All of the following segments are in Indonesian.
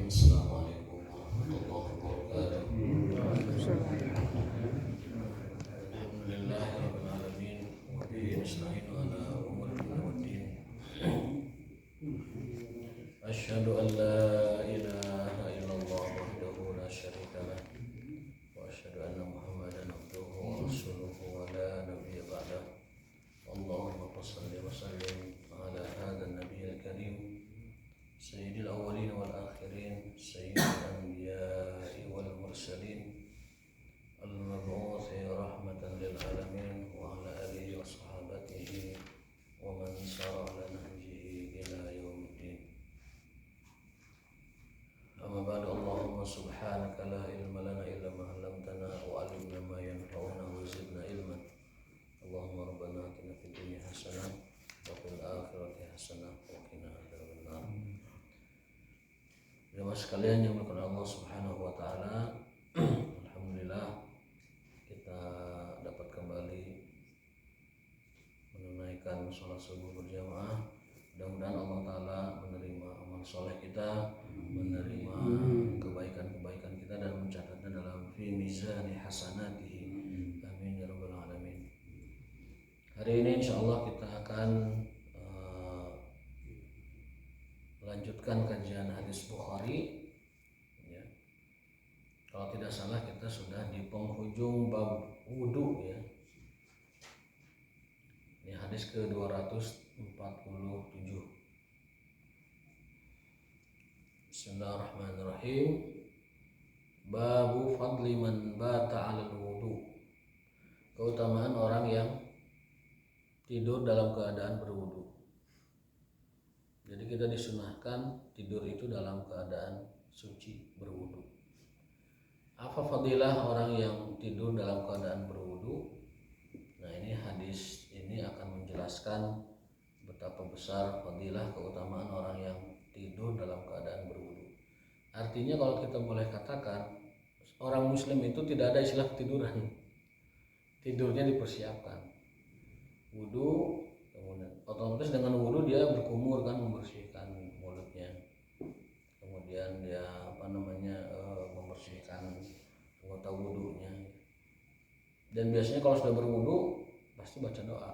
Assalamualaikum warahmatullahi wabarakatuh. Alhamdulillahirabbil alamin wa bihi nasta'inu ala umuri dunya waddin. Asyhadu an la ilaha illallah wahdahu la syarika lah wa asyhadu anna Muhammadan abduhu wa rasuluhu wa la nabiyya ba'dah. Allahumma shalli wa sallim ala hadzal nabiyil karim sayyidil awwalin wal akhirin sayyidil anbiya'i wal mursalin al-mab'uts rahmatan lil alamin wa ala alihi wa sahabatihi wa man sara ala nahjihi ila yaumiddin. Amma ba'du, Allahumma subhanaka la ilma lana illa ma 'allamtana wa 'allimna ma yanfa'una wa zidna ilman. Allahumma rabbana atina fid dunya hasanah wa fil akhirati hasanah wa qina adzabannar. Jemaah sekalian yang dimuliakan Allah Subhanahu wa taala, alhamdulillah kita dapat kembali menunaikan sholat subuh berjamaah. Mudah-mudahan Allah taala menerima amal soleh kita, menerima kebaikan-kebaikan kita dan mencatatnya dalam fi mizani hasanatihi. Amin ya rabbal alamin. Hari ini insyaallah kita akan melanjutkan kajian hadis Bukhari ya. Kalau tidak salah kita sudah di penghujung bab wudu ya. Ini hadis ke-247. Bismillahirrahmanirrahim. Babu fadli man bata 'alal wudu. Keutamaan orang yang tidur dalam keadaan berwudu. Jadi kita disunahkan tidur itu dalam keadaan suci berwudu. Apa fadilah orang yang tidur dalam keadaan berwudu? Nah, ini hadis ini akan menjelaskan betapa besar fadilah keutamaan orang yang tidur dalam keadaan berwudu. Artinya kalau kita boleh katakan, orang muslim itu tidak ada istilah ketiduran. Tidurnya dipersiapkan. Wudu, kemudian otomatis dengan wudu dia berkumur kan, membersihkan mulutnya, kemudian dia membersihkan anggota wudunya, dan biasanya kalau sudah berwudu pasti baca doa.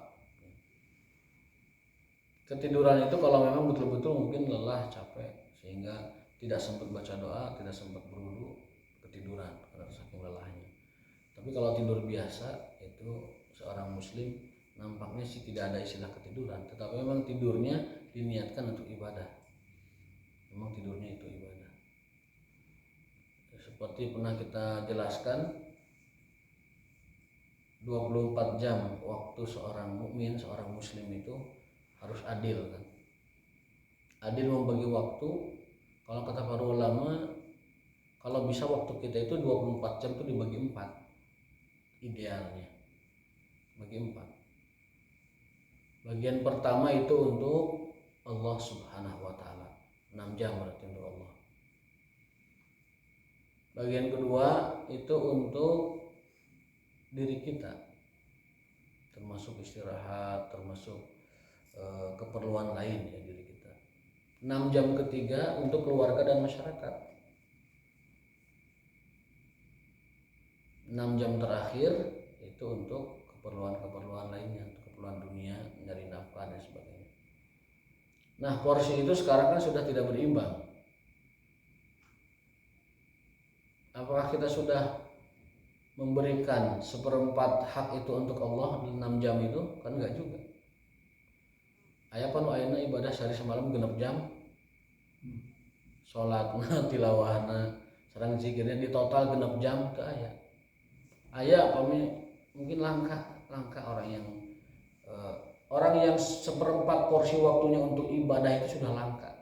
Ketiduran itu kalau memang betul-betul mungkin lelah, capek sehingga tidak sempat baca doa, tidak sempat berwudu, ketiduran karena saking lelahnya. Tapi kalau tidur biasa itu seorang muslim nampaknya sih tidak ada istilah ketiduran, tetapi memang tidurnya diniatkan untuk ibadah. Memang tidurnya itu ibadah. Seperti pernah kita jelaskan, 24 jam waktu seorang mukmin, seorang muslim itu harus adil kan. Adil membagi waktu. Kalau kata para ulama, kalau bisa waktu kita itu 24 jam itu dibagi 4. Idealnya bagi 4. Bagian pertama itu untuk Allah Subhanahu wa taala, 6 jam berarti untuk Allah. Bagian kedua itu untuk diri kita, termasuk istirahat, termasuk keperluan lain ya diri kita. 6 jam ketiga untuk keluarga dan masyarakat. 6 jam terakhir itu untuk keperluan-keperluan lainnya, untuk keperluan dunia, mencari nafkah dan sebagainya. Nah, porsi itu sekarang kan sudah tidak berimbang. Apakah kita sudah memberikan 1/4 hak itu untuk Allah 6 jam itu? Kan enggak juga. Aya panu ayeuna ibadah sehari semalam 6 jam. Salatna, tilawahna, sareng zikirnya di total 6 jam teu aya. Aya mungkin langka orang yang 1/4 porsi waktunya untuk ibadah itu sudah langka.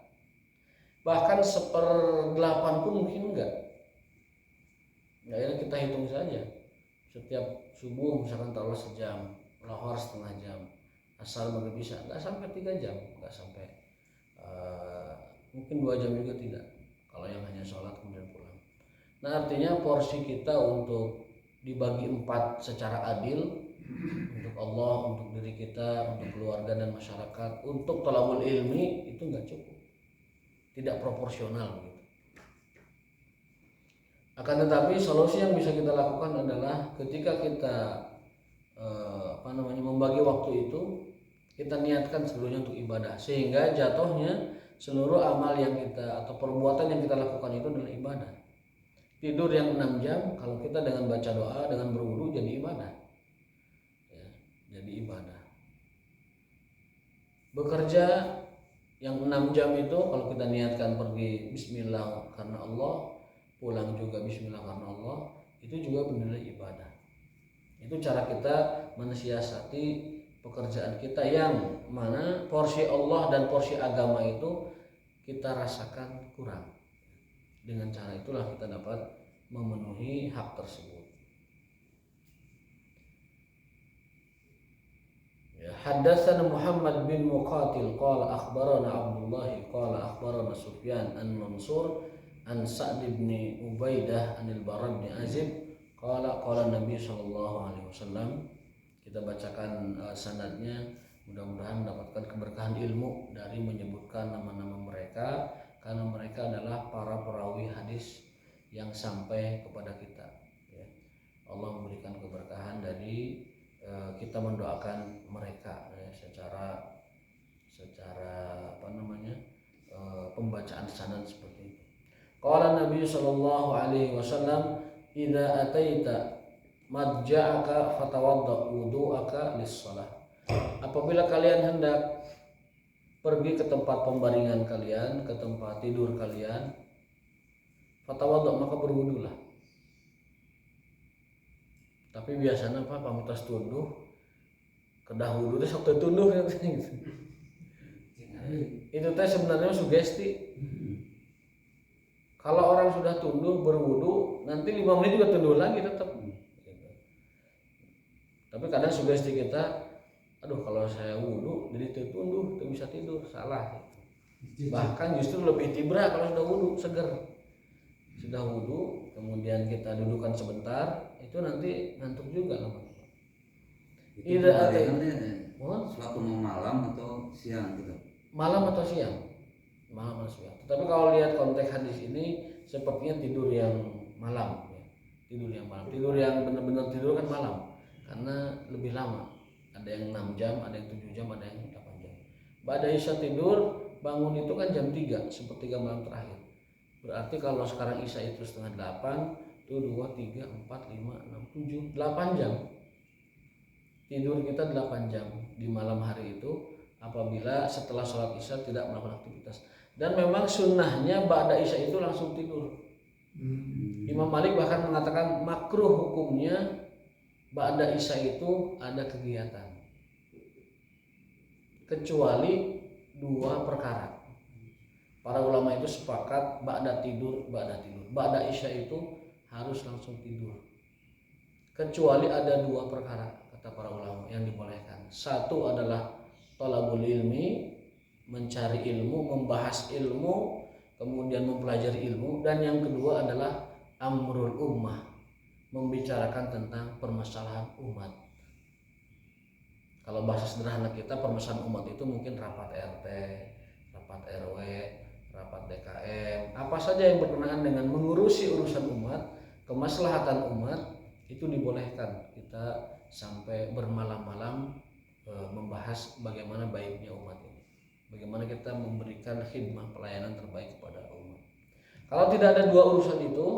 Bahkan 1/8 pun mungkin enggak. Ya kita hitung saja. Setiap subuh misalkan taruh sejam, lohor setengah jam, asar maghrib bisa, enggak sampai 3 jam, enggak sampai mungkin 2 jam juga tidak. Kalau yang hanya sholat kemudian pulang. Nah, artinya porsi kita untuk dibagi 4 secara adil, untuk Allah, untuk diri kita, untuk keluarga dan masyarakat, untuk thalabul ilmi itu enggak cukup, tidak proporsional begitu. Akan tetapi solusi yang bisa kita lakukan adalah ketika kita membagi waktu itu, kita niatkan seluruhnya untuk ibadah, sehingga jatuhnya seluruh amal yang kita atau perbuatan yang kita lakukan itu adalah ibadah. Tidur yang 6 jam kalau kita dengan baca doa, dengan berwudu jadi ibadah ya, jadi ibadah. Bekerja yang 6 jam itu kalau kita niatkan pergi bismillah karena Allah, pulang juga bismillah karena Allah, itu juga benar ibadah. Itu cara kita mensiasati pekerjaan kita yang mana porsi Allah dan porsi agama itu kita rasakan kurang. Dengan cara itulah kita dapat memenuhi hak tersebut. Ya, haddatsana Muhammad bin Muqatil qala akhbarana Abdullah qala akhbarana Sufyan an Mansur an Sa'd bin Ubaidah anil Bara bin Azib qala Nabi sallallahu alaihi wasallam. Kita bacakan sanadnya, mudah-mudahan mendapatkan keberkahan ilmu dari menyebutkan nama-nama mereka, karena mereka adalah para perawi hadis yang sampai kepada kita ya. Allah memberikan keberkahan dari kita mendoakan mereka ya, secara pembacaan sanad seperti itu. Qala Nabi sallallahu alaihi wasallam, idza ataita madja'aka fatawadda wudu'aka lis-shalah. Apabila kalian hendak pergi ke tempat pembaringan kalian, ke tempat tidur kalian, fatawadda maka berwudulah. Tapi biasanya apa pamitas tunduh kedah wudu teh sok tunduh gitu. Itu teh sebenarnya sugesti. Kalau orang sudah tunduh berwudu, nanti 5 menit juga tunduh lagi tetap. Tapi kadang sugesti kita, aduh kalau saya wudu jadi tertunduh, tidak bisa tidur, salah. Bahkan justru lebih tibra kalau sudah wudu, seger. Sudah wudu, kemudian kita dudukkan sebentar, itu nanti ngantuk juga lama. Itu variannya suatu malam atau siang gitu. Malam atau siang. Malam atau siang. Tapi kalau lihat konteks hadis ini sepertinya tidur yang malam ya. Tidur yang malam. Tidur yang benar-benar tidur kan malam. Karena lebih lama. Ada yang 6 jam, ada yang 7 jam, ada yang 8 jam. Ba'da isya tidur, bangun itu kan jam 3, sepertiga malam terakhir. Berarti kalau sekarang isya itu setengah 8, itu 2, 3, 4, 5, 6, 7, 8 jam. Tidur kita 8 jam di malam hari itu apabila setelah sholat isya tidak melakukan aktivitas. Dan memang sunnahnya ba'da isya itu langsung tidur. Imam Malik bahkan mengatakan makruh hukumnya ba'da isya itu ada kegiatan. Kecuali 2 perkara. Para ulama itu sepakat ba'da tidur. Ba'da isya itu harus langsung tidur. Kecuali ada 2 perkara kata para ulama yang dibolehkan. Satu adalah thalabul ilmi, mencari ilmu, membahas ilmu, kemudian mempelajari ilmu, dan yang kedua adalah amrul ummah, membicarakan tentang permasalahan umat. Kalau bahasa sederhana kita, permasalahan umat itu mungkin rapat RT, rapat RW, rapat DKM, apa saja yang berkenaan dengan mengurusi urusan umat, kemaslahatan umat, itu dibolehkan kita sampai bermalam-malam membahas bagaimana baiknya umat ini, bagaimana kita memberikan khidmah pelayanan terbaik kepada umat. Kalau tidak ada 2 urusan itu,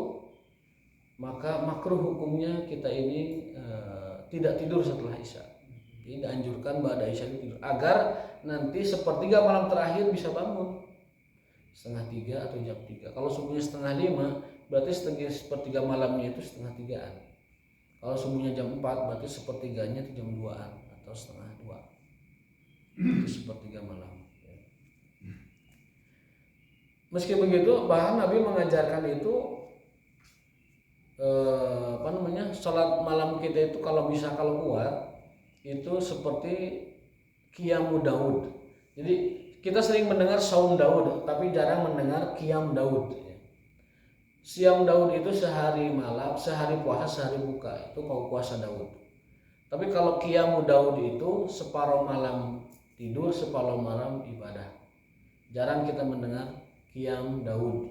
maka makruh hukumnya kita ini tidak tidur setelah isya. Jadi dianjurkan ba'da isya tidur agar nanti sepertiga malam terakhir bisa bangun setengah 3 atau jam 3. Kalau subuhnya setengah 5, berarti sepertiga malamnya itu setengah 3-an. Kalau subuhnya jam 4, berarti sepertiganya itu jam 2-an atau setengah 2. Itu sepertiga malam. Meski begitu, bahkan Nabi mengajarkan itu sholat malam kita itu kalau kuat itu seperti qiyamud Daud. Jadi kita sering mendengar saum Daud, tapi jarang mendengar qiyam Daud. Siam Daud itu sehari malam, sehari puasa, sehari buka, itu kalau puasa Daud. Tapi kalau qiyamud Daud itu separuh malam tidur, separuh malam ibadah. Jarang kita mendengar qiyam Daud,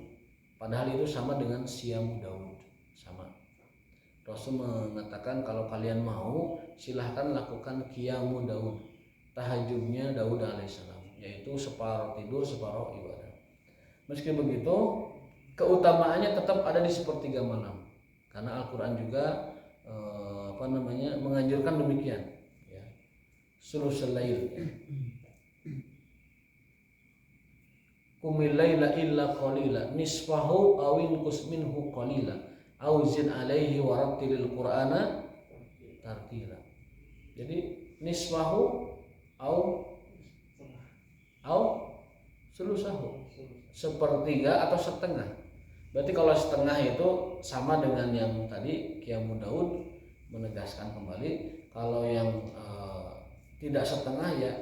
padahal itu sama dengan siam Daud. sama. Rasul mengatakan kalau kalian mau silahkan lakukan qiyamu Daud, tahajudnya Daud alaihissalam, yaitu separuh tidur separuh ibadah. Meski begitu keutamaannya tetap ada di sepertiga malam, karena Al-Quran juga menganjurkan demikian ya. Sulusul lail ya. Qumil laila illa qalila nisfahu aw inqus minhu qalila aw zid alaihi wa rattilil qur'ana tartila. Jadi nisfahu au sulusahu, sepertiga atau setengah. Berarti kalau setengah itu sama dengan yang tadi Qiyamu Daud menegaskan kembali. Kalau yang tidak setengah ya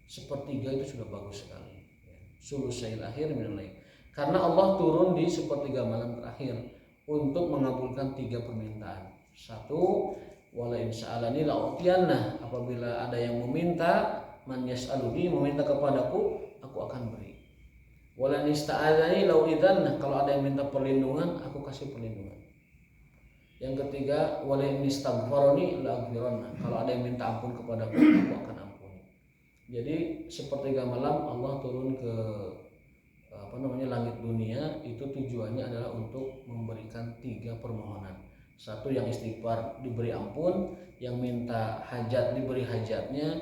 sepertiga itu sudah bagus sekali. Sulusail akhir minal lail. Karena Allah turun di sepertiga malam terakhir untuk mengabulkan 3 permintaan. 1, wala in sa'alani la'utiyanna, apabila ada yang meminta, man yas'aluni, meminta kepadaku, aku akan beri. Wala nista'adzani la'uidzanna, kalau ada yang minta perlindungan, aku kasih perlindungan. Yang ketiga, wala nistaghfarani la'aghfiranna, kalau ada yang minta ampun kepadaku, aku akan ampuni. Jadi sepertiga malam Allah turun ke langit dunia, itu tujuannya adalah untuk memberikan 3 permohonan. 1, yang istighfar diberi ampun, yang minta hajat diberi hajatnya,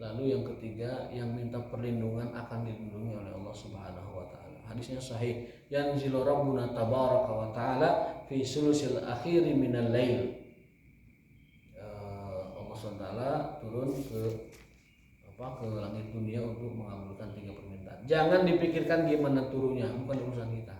lalu yang ketiga yang minta perlindungan akan dilindungi oleh Allah Subhanahu wa taala. Hadisnya sahih, yanzilu rabbuna tabaraka wa taala fi sulusil akhir minal lail. Allah SWT turun ke langit dunia untuk mengabulkan 3 permintaan. Jangan dipikirkan gimana turunnya, bukan urusan kita.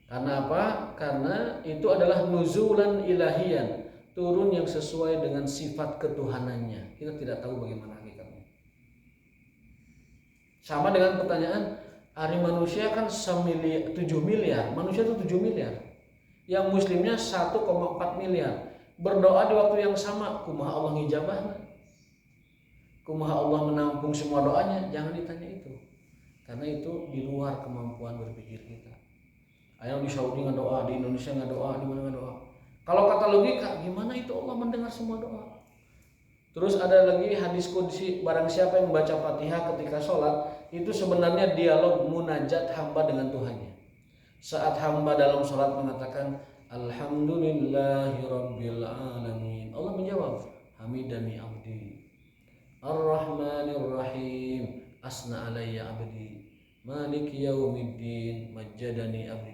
Karena apa? Karena itu adalah nuzulan ilahiyan, turun yang sesuai dengan sifat ketuhanannya. Kita tidak tahu bagaimana hakikatnya. Sama dengan pertanyaan, hari manusia kan 7 miliar, manusia itu 7 miliar. Yang muslimnya 1,4 miliar. Berdoa di waktu yang sama, kumaha Allah ngijabahna? Kumaha Allah menampung semua doanya? Jangan ditanya itu. Karena itu di luar kemampuan berpikir kita. Ayo di Saudi ngedoa, di Indonesia ngedoa, di mana ngedoa. Kalau kata logika, gimana itu Allah mendengar semua doa? Terus ada lagi hadis qudsi, barang siapa yang membaca Fatihah ketika sholat, itu sebenarnya dialog munajat hamba dengan Tuhannya. Saat hamba dalam sholat mengatakan Alhamdulillahi Rabbil Alamin, Allah menjawab Hamidani abdi Ar-Rahmanir Rahim, asna alayya abdi Maliki yaumiddin, majjadani abdi.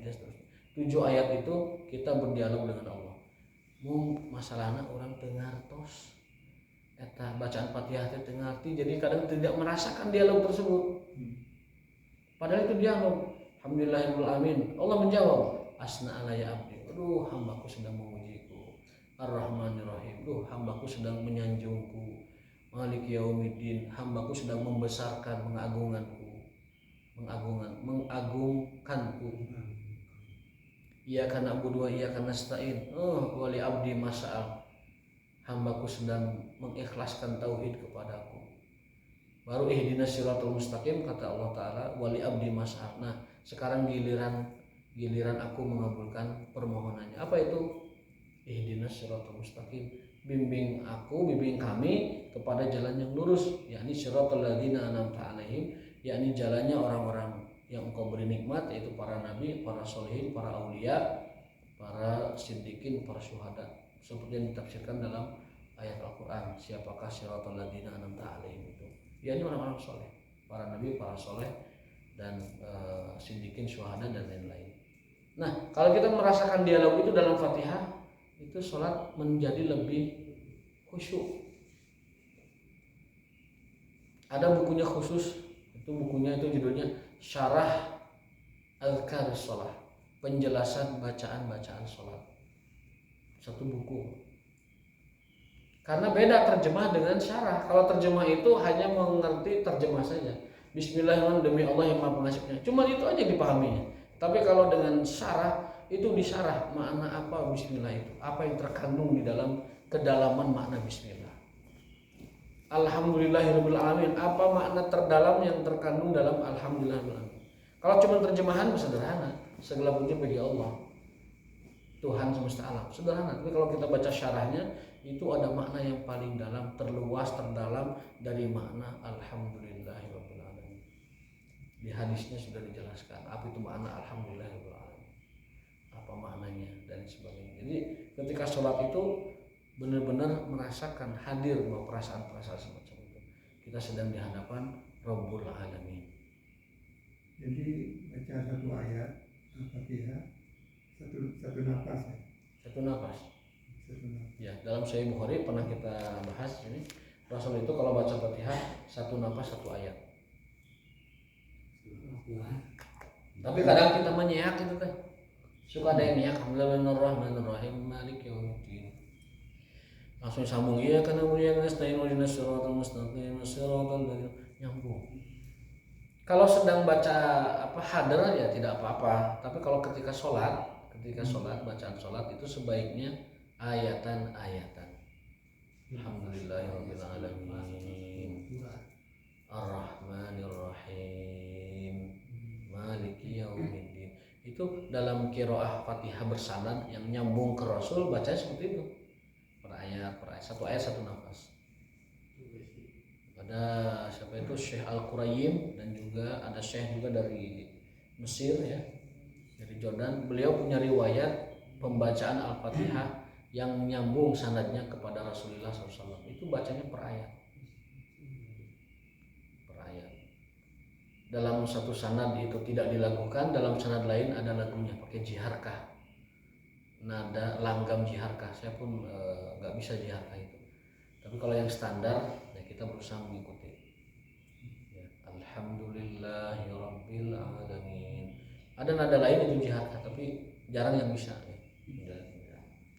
7 ayat itu kita berdialog dengan Allah. Masalahnya orang tengartos eta bacaan Fatihah teh tengarti, jadi kadang tidak merasakan dialog tersebut. Padahal itu dialog. Alhamdulillahirabbil alamin. Allah menjawab, asna alayya abdi. Aduh, hambaku sedang memujiku. Ar-Rahmanir Rahim. Aduh, hambaku sedang menyanjungku. Maliki yaumiddin, hambaku sedang membesarkan, mengagungkanku. Iyyaka na'budu wa iyyaka nasta'in. Wali abdi mas'al, hambaku sedang mengikhlaskan tauhid kepadaku. Baru ihdinas siratal mustaqim, kata Allah Ta'ala, wali abdi mas'al. Nah, sekarang giliran aku mengabulkan permohonannya. Apa itu? Ihdinas siratal mustaqim, bimbing kami kepada jalan yang lurus, yakni siratal ladzina an'amta 'alaihim, yakni jalannya orang-orang yang engkau beri nikmat, yaitu para nabi, para sholihin, para aulia, para siddiqin, para syuhada, seperti yang ditafsirkan dalam ayat Al-Quran. Siapakah siratal ladzina an'amta 'alaihim itu? Yakni orang-orang soleh, para nabi, para soleh, dan siddiqin, syuhada, dan lain-lain. Nah, kalau kita merasakan dialog itu dalam Fatihah, itu sholat menjadi lebih khusyuk. Ada bukunya khusus, bukunya itu judulnya Syarah Azkar Sholat, penjelasan bacaan-bacaan sholat. Satu buku. Karena beda terjemah dengan syarah. Kalau terjemah itu hanya mengerti terjemah saja. Bismillahirrahmanirrahim, demi Allah yang Maha Pengasihnya. Cuma itu aja dipahaminya. Tapi kalau dengan syarah, itu disyarah makna apa bismillah itu, apa yang terkandung di dalam kedalaman makna bismillah. Alhamdulillahirabbil alamin, apa makna terdalam yang terkandung dalam alhamdulillahirabbil alamin. Kalau cuma terjemahan sederhana, segala puji bagi Allah. Tuhan semesta alam. Sederhana, tapi kalau kita baca syarahnya itu ada makna yang paling dalam, terluas, terdalam dari makna alhamdulillahirabbil alamin. Di hadisnya sudah dijelaskan apa itu makna alhamdulillahirabbil alamin, apa maknanya dan sebagainya. Jadi ketika sholat itu benar-benar merasakan hadir bahwa perasaan-perasaan semacam itu. Kita sedang di hadapan Rabbul Alamin. Jadi baca satu ayat Al-Fatihah satu nafas ya. Satu nafas. Satu nafas. Ya, dalam Sahih Bukhari pernah kita bahas ini. Rasul itu kalau baca Fatihah satu nafas satu ayat. Tapi kadang kita menyiak itu teh. Suka ada yang nyiak Bismillahirrahmanirrahim Maliki yaumiddin. Langsung sambung iya karena mulia nasta'in wa siratal mustaqim siratal ladzina nyambung. Kalau sedang baca hadir ya tidak apa-apa, tapi kalau ketika sholat bacaan sholat itu sebaiknya ayatan-ayatan. Alhamdulillahirabbil alamin Ar-Rahmanir-Rahim Maliki yaumiddin. Itu dalam qiraah Fatihah bersanad yang nyambung ke Rasul baca seperti itu. Per ayat, satu ayat satu nafas. Ada siapa itu Syekh Al-Qurayyim dan juga ada Syekh juga dari Mesir ya, dari Jordan. Beliau punya riwayat pembacaan Al-Fatihah yang nyambung sanadnya kepada Rasulullah SAW. Itu bacanya per ayat. Per ayat. Dalam satu sanad itu tidak dilakukan, dalam sanad lain ada lagunya pakai jiharkah. Nada langgam jiharkah. Saya pun nggak bisa jiharkah itu. Tapi kalau yang standar kita berusaha mengikuti ya, Alhamdulillahirabbil alamin. Ada nada lain itu jihad tapi jarang yang bisa ya.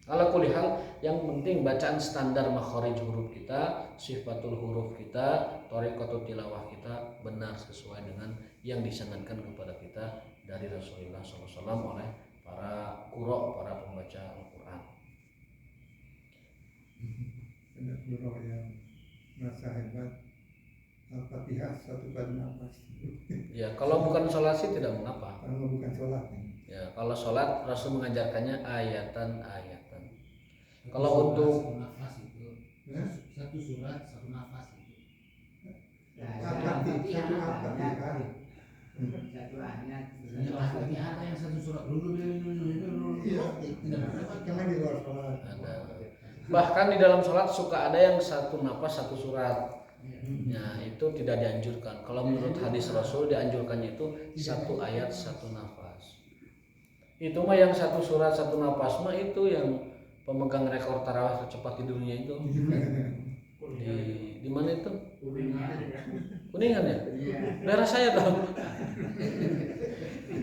Ala kulli hal, yang penting bacaan standar makharij huruf kita, sifatul huruf kita, thariqatul tilawah kita benar sesuai dengan yang disanadkan kepada kita dari Rasulullah SAW oleh para qurra, para pembaca Al-Qur'an. Ada qurra yang merasa hebat Al-Fatihah satu kali nafas. Ya, kalau bukan sholat sih tidak mengapa. Kalau bukan sholat Ya, kalau sholat Rasul mengajarkannya ayatan-ayatan. Kalau untuk satu nafas itu satu surat satu nafas itu. Al-Fatihah satu Al-Fatihah. Satu ayat. Al-Fatihah yang satu surat dulu tidak Karena di luar sholat. ada. Bahkan di dalam sholat suka ada yang satu nafas satu surat. Nah, itu tidak dianjurkan. Kalau menurut hadis Rasul dianjurkannya itu satu ayat satu nafas. Itu mah yang satu surat satu nafas mah itu yang pemegang rekor tarawih tercepat di dunia itu. Di mana itu? Kuningan ya? Daerah saya tahu.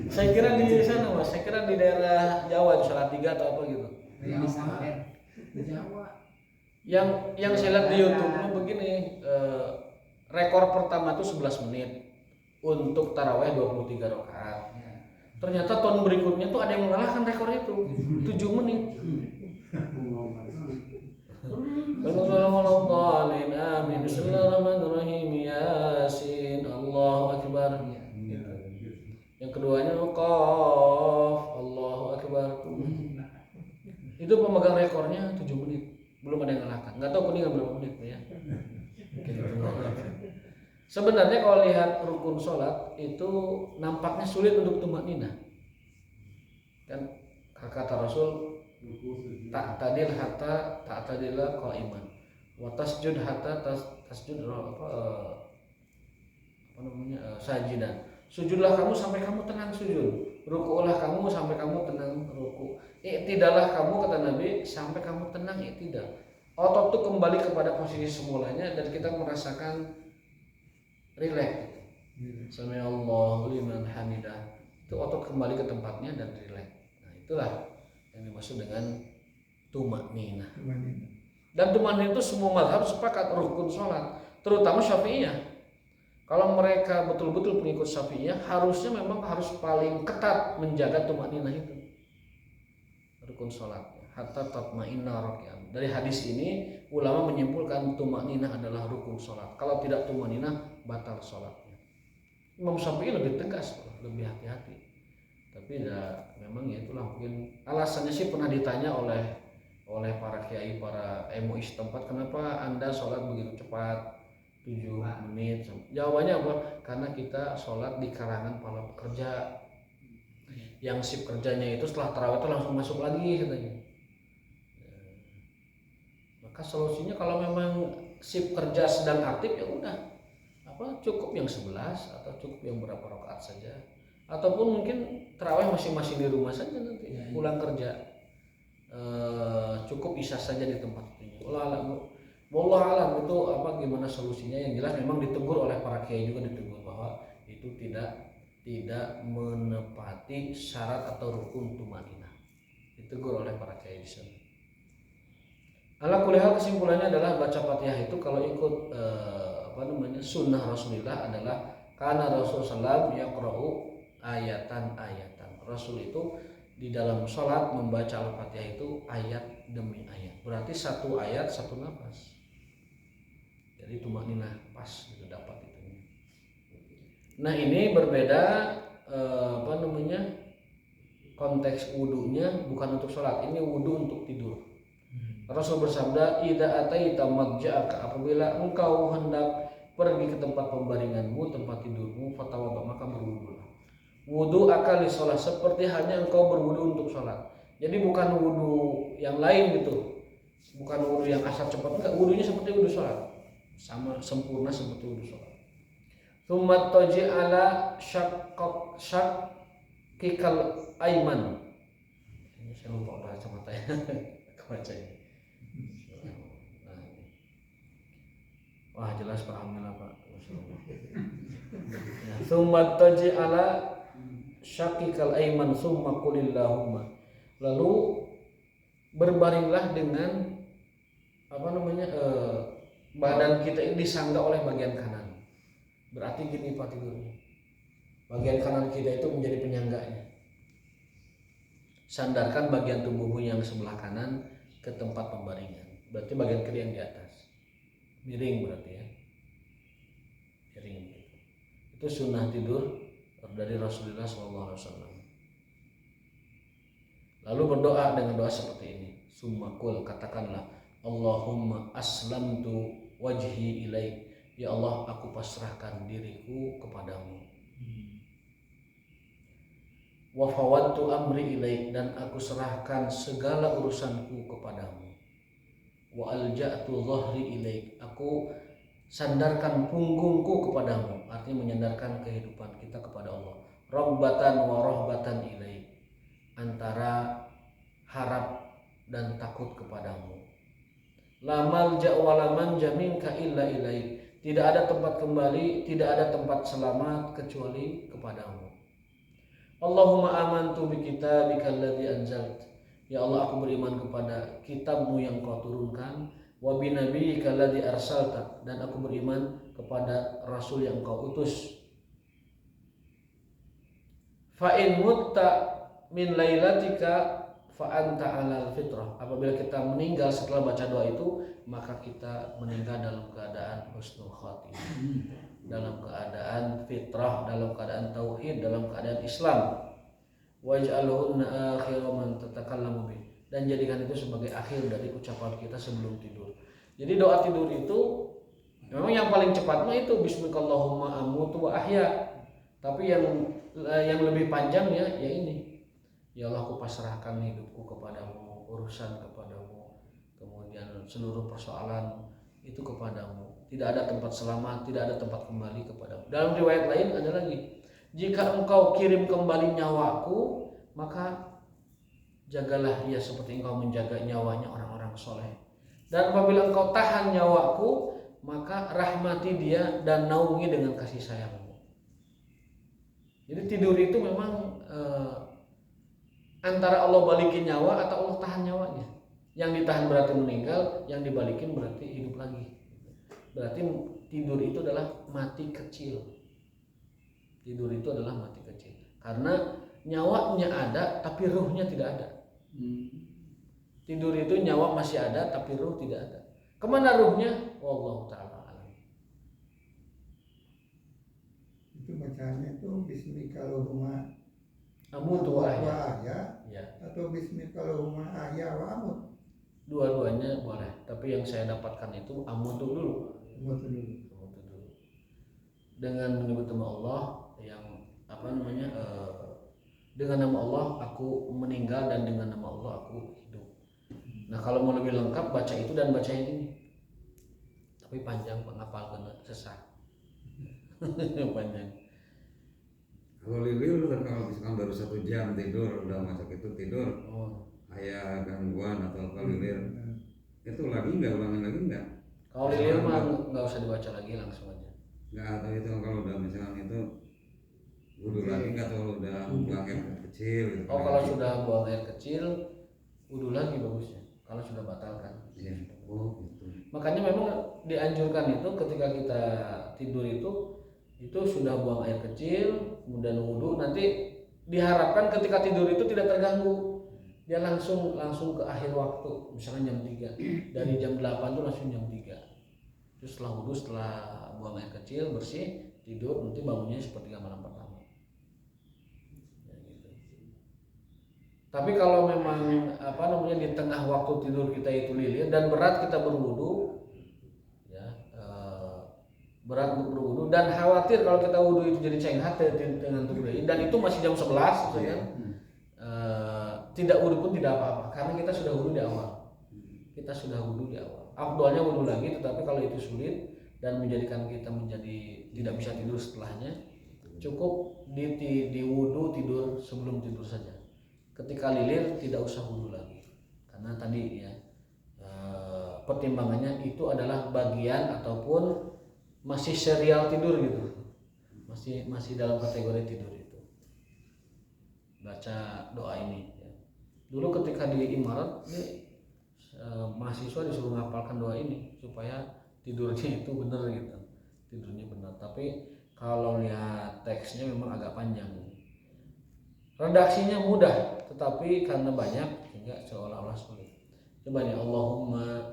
Saya kira di sana Mas. Saya kira di daerah Jawa itu Salatiga atau apa gitu. Yang saya lihat di YouTube begini, rekor pertama itu 11 menit untuk taraweh 23 rakaat. Ternyata tahun berikutnya tuh ada yang mengalahkan rekor itu 7 menit. Amin. Bismillahirrahmanirrahim. Yasin. Allahu akbar. Yang keduanya Qaf. Allahu akbar. Itu pemegang rekornya 7 menit. Belum ada yang ngalahkan. Nggak tahu Kuningan berapa menit ya. Sebenarnya kalau lihat rukun sholat itu nampaknya sulit untuk tumakninah. Kan kata Rasul ta'tadil hatta ta'tadila qa'iman wa tasjud hatta tasjud sajidan. Sujudlah kamu sampai kamu tenang sujud. Ruku'lah kamu sampai kamu tenang ruku'. I'tidallah kamu kata Nabi sampai kamu tenang i'tidal. Otot itu kembali kepada posisi semulanya dan kita merasakan rileks. Sami'allahu liman hamidah. Itu otot kembali ke tempatnya dan rileks. Nah, itulah yang dimaksud dengan tumakninah. Dan tumakninah itu semua mazhab sepakat rukun sholat, terutama Syafi'iyah. Kalau mereka betul-betul pengikut Syafi'iyah, harusnya memang harus paling ketat menjaga tumakninah itu. Rukun sholat, hatta tatma'inna rakyat. Dari hadis ini ulama menyimpulkan tumakninah adalah rukun sholat. Kalau tidak tumakninah batal sholatnya. Imam Syafi'i lebih tegas, lebih hati-hati. Tapi ya memang ya itulah mungkin alasannya sih pernah ditanya oleh para kiai, para MUI setempat, kenapa Anda sholat begitu cepat 7 menit. Jawabannya apa? Karena kita sholat di karangan para pekerja yang shift kerjanya itu setelah tarawih itu langsung masuk lagi katanya. Maka solusinya kalau memang shift kerja sedang aktif ya udah cukup yang 11 atau cukup yang berapa rakaat saja, ataupun mungkin tarawih masing-masing di rumah saja nanti pulang kerja cukup isya saja di tempat itu. Wallah alam itu gimana solusinya. Yang jelas memang ditegur oleh para kiai juga, ditegur bahwa itu tidak menepati syarat atau rukun tumanina, ditegur oleh para kiai di sana. Ala kulli hal kesimpulannya adalah baca Fatihah itu kalau ikut sunnah Rasulullah adalah karena Rasul sallam yaqra'u ayatan. Rasul itu di dalam sholat membaca Al-Fatihah itu ayat demi ayat. Berarti satu ayat satu nafas. Jadi tumakninah pas itu dapat itu. Nah ini berbeda konteks wudunya bukan untuk sholat. Ini wudu untuk tidur. Rasul bersabda, "Idza ataita madja'aka," apabila engkau hendak pergi ke tempat pembaringanmu, tempat tidurmu, fatawadha, maka berwudulah. Wudu akal li sholat, seperti hanya engkau berwudu untuk sholat. Jadi bukan wudu yang lain gitu, bukan wudu yang asal cepat, enggak, wudunya seperti wudu sholat, sama sempurna seperti wudu sholat. Tsumma taji'ala syaqqikal aiman. Ini saya lupa bahasa mata ya, kebacanya. Wah jelas pahamnya Pak. Tsumma taji'ala syaqikal aiman summa qulillahumma. Lalu berbaringlah dengan badan kita ini disangga oleh bagian kanan. Berarti gini Pak tidurnya. Bagian kanan kita itu menjadi penyangganya. Sandarkan bagian tubuhmu yang sebelah kanan ke tempat pembaringan. Berarti bagian kiri yang di atas. Miring berarti ya. Miring gitu. Itu sunnah tidur dari Rasulullah SAW. Lalu berdoa dengan doa seperti ini. Summakul, katakanlah, Allahumma aslamtu wajhi ilaik. Ya Allah, aku pasrahkan diriku kepadamu. Wa fawwadtu amri ilaik, dan aku serahkan segala urusanku kepadamu. Wa alja'tu dhahri ilaik, aku sandarkan punggungku kepadamu, artinya menyandarkan kehidupan kita kepada Allah. Rabbatan wa rahbatan ilaik, antara harap dan takut kepadamu. La malja wa la manja minka illa ilaik, tidak ada tempat kembali, tidak ada tempat selamat kecuali kepadamu. Allahumma amantu bi kitabika alladzi anzalt, ya Allah aku beriman kepada kitabmu yang kau turunkan. Wa bi nabiyyika alladzi arsalta, dan aku beriman kepada rasul yang kau utus. Fa in mutta min lailatika fa anta 'alal fitrah, apabila kita meninggal setelah baca doa itu, maka kita meninggal dalam keadaan husnul khatimah, dalam keadaan fitrah, dalam keadaan tauhid, dalam keadaan Islam. Waj'alhunna akhira man tatakallamu bih, dan jadikan itu sebagai akhir dari ucapan kita sebelum tidur. Jadi doa tidur itu memang yang paling cepat mah itu bismikallahumma amutu wa ahya. Tapi yang lebih panjang ya ini. Ya Allah, aku pasrahkan hidupku kepadamu, urusan kepadamu, kemudian seluruh persoalan itu kepadamu. Tidak ada tempat selamat, tidak ada tempat kembali kepadamu. Dalam riwayat lain ada lagi, jika engkau kirim kembali nyawaku, maka jagalah ia seperti engkau menjaga nyawanya orang-orang soleh. Dan apabila engkau tahan nyawaku, maka rahmati dia dan naungi dengan kasih sayangmu. Jadi tidur itu memang antara Allah balikin nyawa atau Allah tahan nyawanya. Yang ditahan berarti meninggal, yang dibalikin berarti hidup lagi. Berarti tidur itu adalah mati kecil. Tidur itu adalah mati kecil. Karena nyawanya ada tapi ruhnya tidak ada. Tidur itu nyawa masih ada tapi ruh tidak ada. Kemana ruhnya? Wallahu ta'ala alam. Itu bacaannya itu bismikallahumma Amutu wa ahya. ahya Ya, atau bismikallahumma ahya wa amut. dua-duanya boleh. Tapi yang saya dapatkan itu amutu dulu. Amut dulu. Amutu dulu. Dengan menyebut nama Allah yang dengan nama Allah aku meninggal dan dengan nama Allah aku hidup. Nah kalau mau lebih lengkap baca itu dan baca yang ini. Tapi panjang penghafal kena sesat. Panjang. Kalau lilil kan kalau misalkan baru 1 jam tidur udah masuk itu tidur Oh. kayak gangguan atau apa lilil itu lagi nggak ulangin lagi nggak? Kalau lilir mah nggak usah dibaca lagi, langsung aja. Nggak atau itu kalau udah misalkan itu wudhu lagi nggak atau udah buang air kecil gitu. Oh kalau sudah buang air kecil, wudhu lagi bagusnya. Kalau sudah batalkan. Iya. Oh gitu. Makanya memang dianjurkan itu ketika kita tidur itu sudah buang air kecil, kemudian wudhu. Nanti diharapkan ketika tidur itu tidak terganggu. Dia langsung ke akhir waktu, misalnya jam 3. Dari jam 8 itu langsung jam 3. Terus setelah wudhu, setelah buang air kecil, bersih, tidur, nanti bangunnya sepertiga malam pertama. Ya, gitu. Tapi kalau memang di tengah waktu tidur kita itu lilir dan berat kita berwudu, ya berat untuk berwudu dan khawatir kalau kita wudu itu jadi cenghat dengan tubuh dan itu masih jam 11 gitu kan. Tidak wudu pun tidak apa-apa karena kita sudah wudu di awal. Kita sudah wudu di awal. Afdalnya wudu lagi, tetapi kalau itu sulit dan menjadikan kita menjadi tidak bisa tidur setelahnya, cukup di wudu tidur sebelum tidur saja. Ketika lilir tidak usah wudu lagi. Karena tadi ya pertimbangannya itu adalah bagian ataupun masih serial tidur gitu. Masih dalam kategori tidur itu. Baca doa ini. Dulu ketika di Imarat mahasiswa disuruh ngapalkan doa ini supaya tidurnya itu benar gitu, tidurnya benar. Tapi kalau lihat teksnya memang agak panjang, redaksinya mudah tetapi karena banyak sehingga seolah-olah sulit. Coba nih Allahumma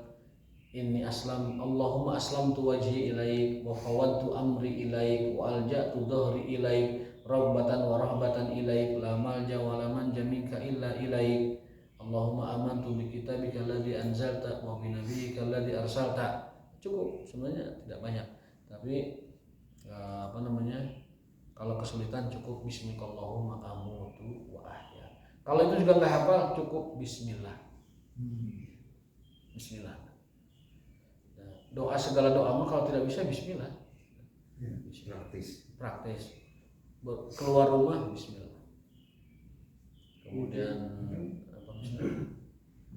aslamtu wajhi ilaik wa fawwadtu amri ilaik wa alja'tu dhahri ilaik rabbatan wa rahbatan ilaik la malja wa la manja minka illa ilaik Allahumma amantu bi kitabika alladzi anzalta wa bi nabiyyika alladzi arsalta. Cukup sebenarnya, tidak banyak. Tapi kalau kesulitan cukup bismillahirrahmanirrahim amutu wa ahya. Kalau itu juga nggak hafal cukup bismillah. Bismillah. Nah, doa segala doa mah kalau tidak bisa bismillah. Praktis. Keluar rumah bismillah. Kemudian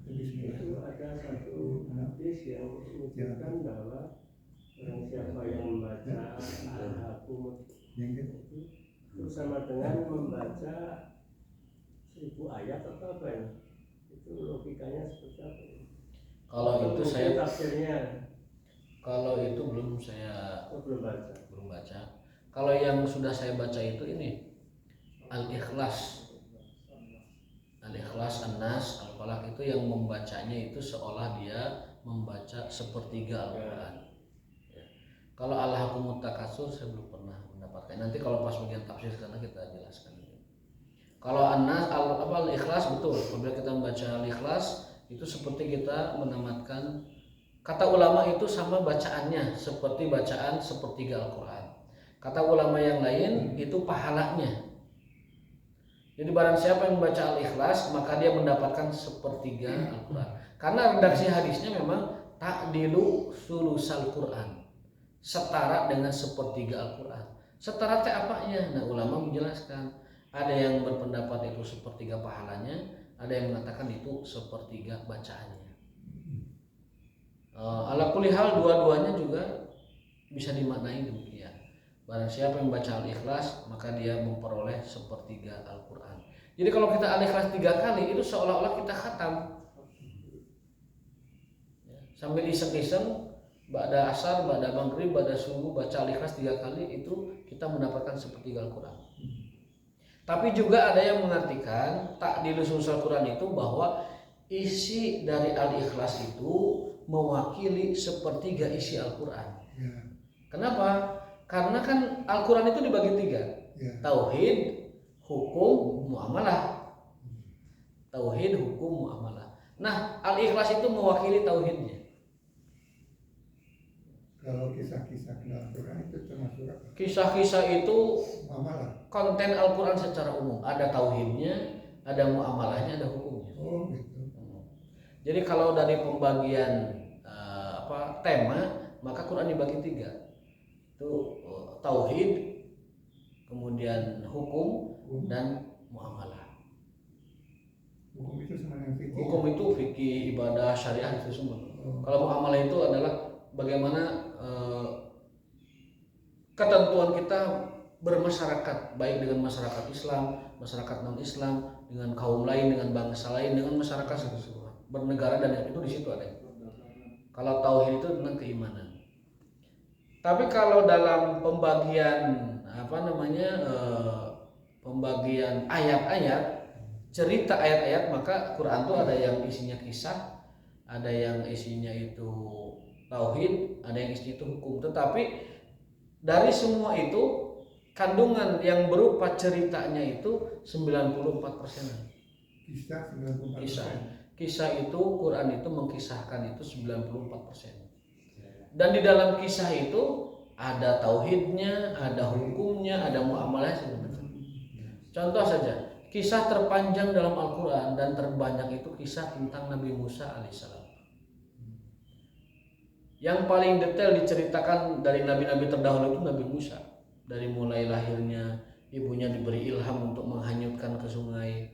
itu ada satu hadis yang menyebutkan bahwa orang siapa yang membaca al-hakum itu sama dengan membaca 1000 ayat atau apa ya? Itu logikanya seperti apa? Kalau itu saya tafsirnya. Kalau itu belum baca. Kalau yang sudah saya baca itu ini Al-Ikhlas, An-Nas, Al-Falaq itu yang membacanya itu seolah dia membaca sepertiga Al-Quran. Ya. Kalau Al-Hakumut Takatsur saya belum pernah mendapatkan. Nanti kalau pas bagian tafsir karena kita jelaskan. Kalau An-Nas, Al-Ikhlas betul. Apabila kita membaca Al-Ikhlas itu seperti kita menamatkan, kata ulama itu sama bacaannya seperti bacaan sepertiga Al-Quran. Kata ulama yang lain itu pahalanya. Jadi barang siapa yang membaca Al-Ikhlas maka dia mendapatkan sepertiga Al-Quran. Karena redaksi hadisnya memang ta'dilu sulusal Quran, setara dengan sepertiga Al-Quran. Setara teh apanya? Nah ulama menjelaskan. Ada yang berpendapat itu sepertiga pahalanya, ada yang mengatakan itu sepertiga bacaannya. Ala kulli hal dua-duanya juga bisa dimaknai demikian. Barang siapa yang membaca Al-Ikhlas maka dia memperoleh sepertiga Al-Quran. Jadi kalau kita Al-Ikhlas 3 kali itu seolah-olah kita khatam. Ya, sambil iseng-iseng ba'da asar, ba'da maghrib, ba'da subuh baca Al-Ikhlas 3 kali itu kita mendapatkan sepertiga Al-Quran. Tapi juga ada yang mengartikan ta'dilu sulusal Quran itu bahwa isi dari Al-Ikhlas itu mewakili sepertiga isi Al-Quran. Kenapa? Karena kan Al-Quran itu dibagi 3, Tauhid, hukum, muamalah. Tauhid, hukum, muamalah. Nah, al-ikhlas itu mewakili tauhidnya. Kalau kisah-kisah dalam Quran itu termasuk apa? Kisah-kisah itu Muamalah. konten Al-Quran secara umum. Ada tauhidnya, ada muamalahnya, ada hukumnya. Oh gitu. Jadi kalau dari pembagian tema, maka Quran dibagi 3. Itu tauhid, kemudian hukum, dan muamalah. Hukum itu sama dengan fikih. Hukum itu fikih, ibadah, syariah itu semua. Kalau muamalah itu adalah bagaimana ketentuan kita bermasyarakat, baik dengan masyarakat Islam, masyarakat non-Islam, dengan kaum lain, dengan bangsa lain, dengan masyarakat seluruh bernegara, dan itu di situ ada. Kalau tauhid itu tentang keimanan. Tapi kalau dalam pembagian pembagian ayat-ayat, cerita ayat-ayat, maka Quran itu ada yang isinya kisah, ada yang isinya itu tauhid, ada yang isinya itu hukum. Tetapi dari semua itu kandungan yang berupa ceritanya itu 94%. Kisah 94%. Kisah itu Quran itu mengkisahkan itu 94%. Dan di dalam kisah itu ada tauhidnya, ada hukumnya, ada muamalahnya. Contoh saja, kisah terpanjang dalam Al-Quran dan terbanyak itu kisah tentang Nabi Musa alaihissalam. Yang paling detail diceritakan dari nabi-nabi terdahulu itu Nabi Musa. Dari mulai lahirnya, ibunya diberi ilham untuk menghanyutkan ke sungai,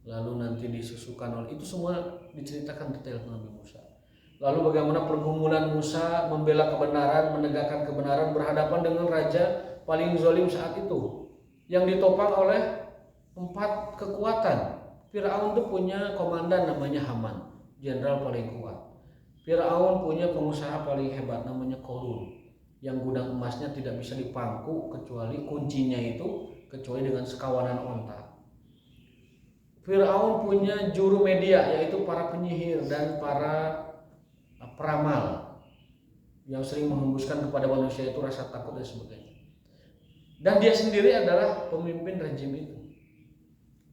lalu nanti disusukan oleh, itu semua diceritakan detail tentang Nabi Musa. Lalu bagaimana pergumulan Musa membela kebenaran, menegakkan kebenaran berhadapan dengan raja paling zalim saat itu, yang ditopang oleh 4 kekuatan. Firaun itu punya komandan namanya Haman, jenderal paling kuat. Firaun punya pengusaha paling hebat namanya Korun, yang gudang emasnya tidak bisa dipangku kecuali kuncinya itu kecuali dengan sekawanan onta. Firaun punya juru media, yaitu para penyihir dan para peramal yang sering menghembuskan kepada manusia itu rasa takut dan sebagainya. Dan dia sendiri adalah pemimpin rejim itu.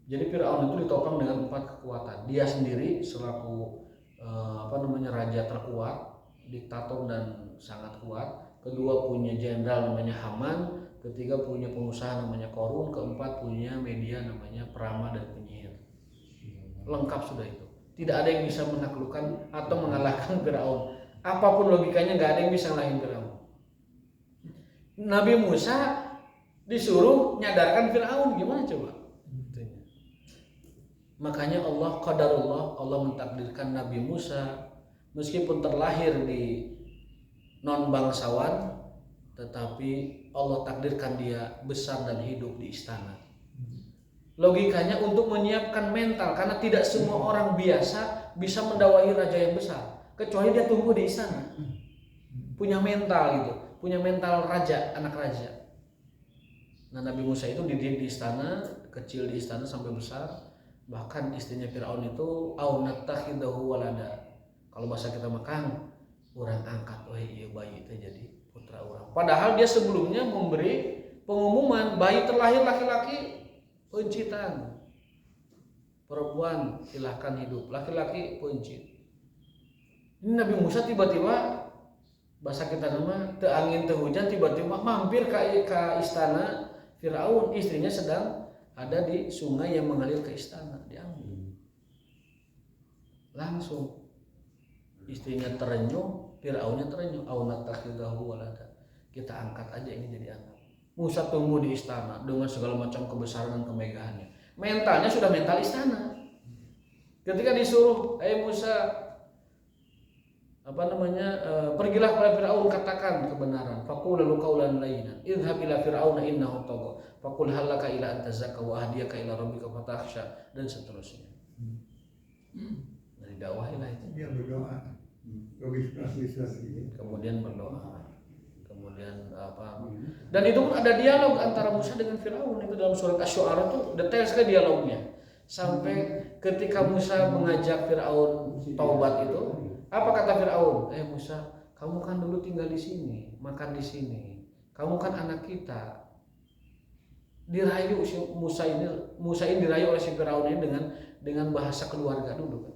Jadi Firaun itu ditopang dengan 4 kekuatan. Dia sendiri selaku raja terkuat, diktator dan sangat kuat. Kedua punya jenderal namanya Haman, ketiga punya pengusaha namanya Korun, keempat punya media namanya peramal dan penyihir. Lengkap sudah itu. Tidak ada yang bisa menaklukkan atau mengalahkan Firaun. Apapun logikanya, nggak ada yang bisa ngalahin Firaun. Nabi Musa disuruh nyadarkan Firaun, gimana coba? Makanya qadarullah, Allah mentakdirkan Nabi Musa meskipun terlahir di non bangsawan, tetapi Allah takdirkan dia besar dan hidup di istana. Logikanya untuk menyiapkan mental, karena tidak semua orang biasa bisa mendakwahi raja yang besar, kecuali dia tumbuh di istana, punya mental gitu, punya mental raja, anak raja. Nah, Nabi Musa itu dididik di istana, kecil di istana sampai besar. Bahkan istrinya Firaun itu aunatakhidahu walada. Kalau bahasa kita Mekang, orang angkat, iya bayi itu jadi putra orang. Padahal dia sebelumnya memberi pengumuman bayi terlahir laki-laki pencitan, perempuan silahkan hidup, laki-laki pencit. Ini Nabi Musa tiba-tiba, bahasa kita nama teu angin teu hujan, tiba-tiba mampir ke istana Firaun. Istrinya sedang ada di sungai yang mengalir ke istana, diambil. Langsung istrinya terenyuh, Firaunnya terenyuh, aunatakhidahu walada. Kita angkat aja ini jadi anak. Musa tumbuh di istana dengan segala macam kebesaran dan kemegahannya. Mentalnya sudah mental istana. Ketika disuruh, Musa, pergilah kepada Firaun, katakan kebenaran. Faqul lahu qawlan layyinan. Idhhab ila Firauna innahu tagha. Faqul hal laka ila an tazakka wa ahdiyaka ila rabbika fatakhsha, dan seterusnya. Dari dakwahilah itu. Dia berdoa. Kemudian berdoa. Kemudian dan itu pun ada dialog antara Musa dengan Firaun. Itu dalam surat Asy-Syu'ara itu detail sekali dialognya. Sampai ketika Musa mengajak Firaun taubat itu, apa kata Firaun? Musa, kamu kan dulu tinggal di sini, makan di sini. Kamu kan anak kita. dirayu si Musa ini dirayu oleh si Firaun ini dengan bahasa keluarga dulu kan.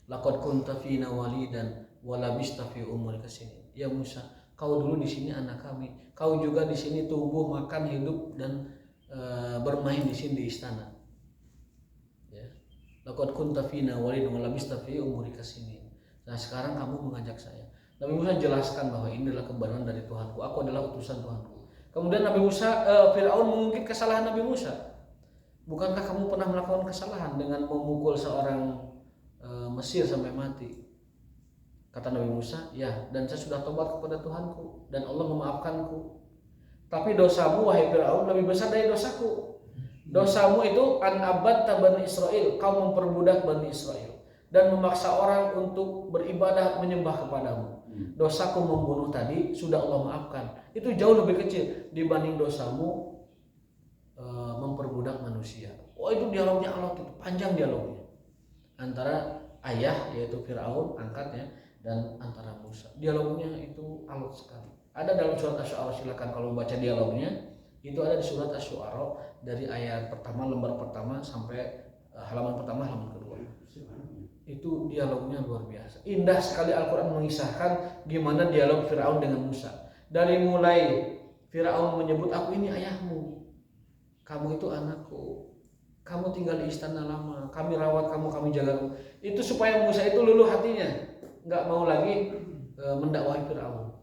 Laqad kunta fina walidan wa labista fi umrika sinin. Ya Musa, kau dulu di sini anak kami. Kau juga di sini tumbuh, makan, hidup dan bermain di sini di istana. Ya. Laqad kunta fina walidan wa labista fi umrika sinin. Nah, sekarang kamu mengajak saya. Nabi Musa jelaskan bahwa ini adalah kebenaran dari Tuhanku. Aku adalah utusan Tuhanku. Kemudian Firaun mengungkit kesalahan Nabi Musa. Bukankah kamu pernah melakukan kesalahan dengan memukul seorang Mesir sampai mati? Kata Nabi Musa, ya, dan saya sudah tobat kepada Tuhanku dan Allah memaafkanku. Tapi dosamu wahai Firaun lebih besar dari dosaku. Dosamu itu an abadta Bani Israel, kau memperbudak Bani Israel dan memaksa orang untuk beribadah menyembah kepadamu. Dosaku membunuh tadi sudah Allah maafkan. Itu jauh lebih kecil dibanding dosamu memperbudak manusia. Oh, itu dialognya Allah, itu panjang dialognya antara ayah yaitu Firaun angkatnya dan antara Musa. Dialognya itu alot sekali. Ada dalam surat Asy-Syu'ara, silakan kalau baca dialognya. Itu ada di surat Asy-Syu'ara dari ayat pertama lembar pertama sampai halaman pertama halaman kedua. Itu dialognya luar biasa. Indah sekali Al-Qur'an mengisahkan gimana dialog Firaun dengan Musa. Dari mulai Firaun menyebut aku ini ayahmu. Kamu itu anakku. Kamu tinggal di istana lama, kami rawat kamu, kami jaga kamu. Itu supaya Musa itu luluh hatinya, nggak mau lagi mendakwahi Firaun,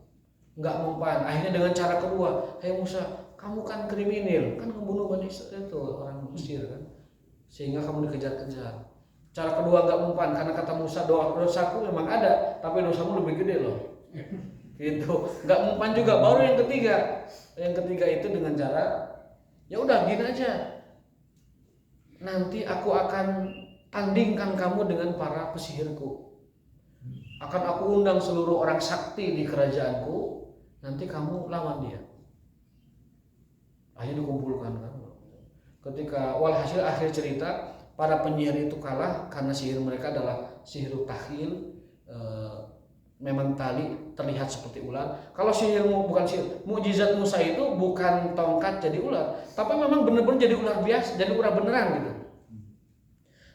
nggak mempan. Akhirnya dengan cara kedua, hey Musa, kamu kan kriminal, kan membunuh Bani Israel itu orang Mesir kan, sehingga kamu dikejar-kejar. Cara kedua nggak mempan karena kata Musa, dosaku memang ada, tapi dosamu lebih gede loh. Gitu, nggak mempan juga. Baru yang ketiga itu dengan cara, ya udah gini aja. Nanti aku akan tandingkan kamu dengan para pesihirku. Akan aku undang seluruh orang sakti di kerajaanku. Nanti kamu lawan dia. Akhirnya dikumpulkan kan. Ketika walhasil akhir cerita, para penyihir itu kalah karena sihir mereka adalah sihir takhil. Memang tali terlihat seperti ular. Kalau sihirmu bukan sihir, mukjizat Musa itu bukan tongkat jadi ular, tapi memang benar-benar jadi ular biasa, jadi ular beneran gitu.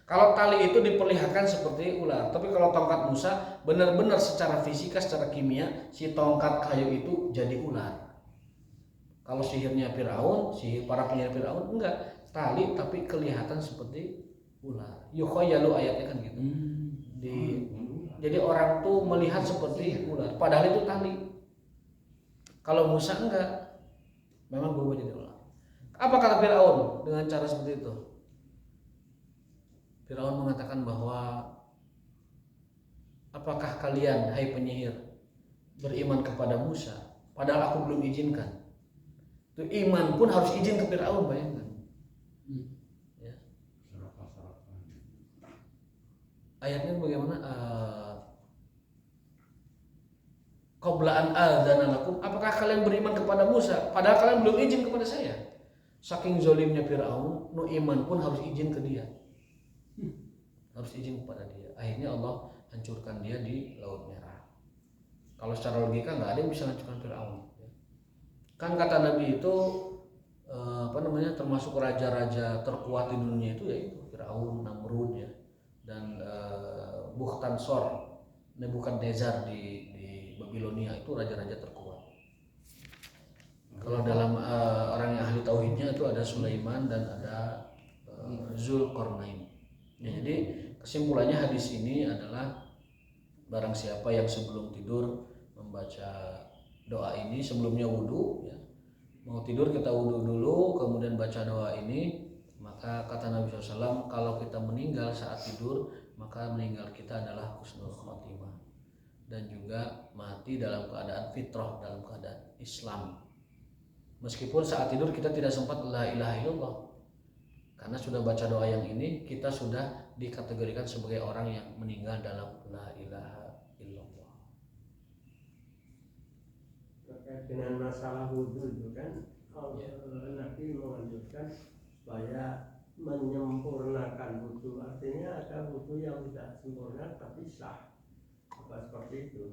Kalau tali itu diperlihatkan seperti ular, tapi kalau tongkat Musa benar-benar secara fisika, secara kimia, si tongkat kayu itu jadi ular. Kalau sihirnya Firaun, sihir para penyihir Firaun enggak, tali tapi kelihatan seperti ular. Yukhayyalu ayatnya kan gitu. Jadi orang tuh melihat seperti ular, padahal itu tali. Kalau Musa enggak, memang berubah jadi ular. Apa kata Firaun dengan cara seperti itu? Firaun mengatakan bahwa apakah kalian, hai penyihir, beriman kepada Musa, padahal aku belum izinkan. Itu iman pun harus izin ke Firaun, bayangkan. Ya. Ayatnya bagaimana? Qablaan adzana lakum, apakah kalian beriman kepada Musa padahal kalian belum izin kepada saya? Saking zolimnya Firaun, no iman pun harus izin ke dia. Harus izin kepada dia. Akhirnya Allah hancurkan dia di Laut Merah. Kalau secara logika nggak ada yang bisa hancurkan Firaun. Kan kata Nabi itu termasuk raja-raja terkuat di dunia itu yaitu Firaun, Namrud ya, dan Bukhtansor, Nebukadnezar di Babilonia, itu raja-raja terkuat. Kalau dalam orang yang ahli tauhidnya itu ada Sulaiman dan ada Zulkarnain. Ya, jadi kesimpulannya hadis ini adalah barang siapa yang sebelum tidur membaca doa ini, sebelumnya wudhu ya, mau tidur kita wudhu dulu kemudian baca doa ini, maka kata Nabi SAW, kalau kita meninggal saat tidur maka meninggal kita adalah husnul khotimah dan juga mati dalam keadaan fitrah, dalam keadaan Islam. Meskipun saat tidur kita tidak sempat la ilaha illallah, karena sudah baca doa yang ini, kita sudah dikategorikan sebagai orang yang meninggal dalam la ilaha illallah. Terkait dengan masalah wudhu itu kan, Nabi menganjurkan supaya menyempurnakan wudhu. Artinya ada wudhu yang tidak sempurna tapi sah. Apa seperti itu?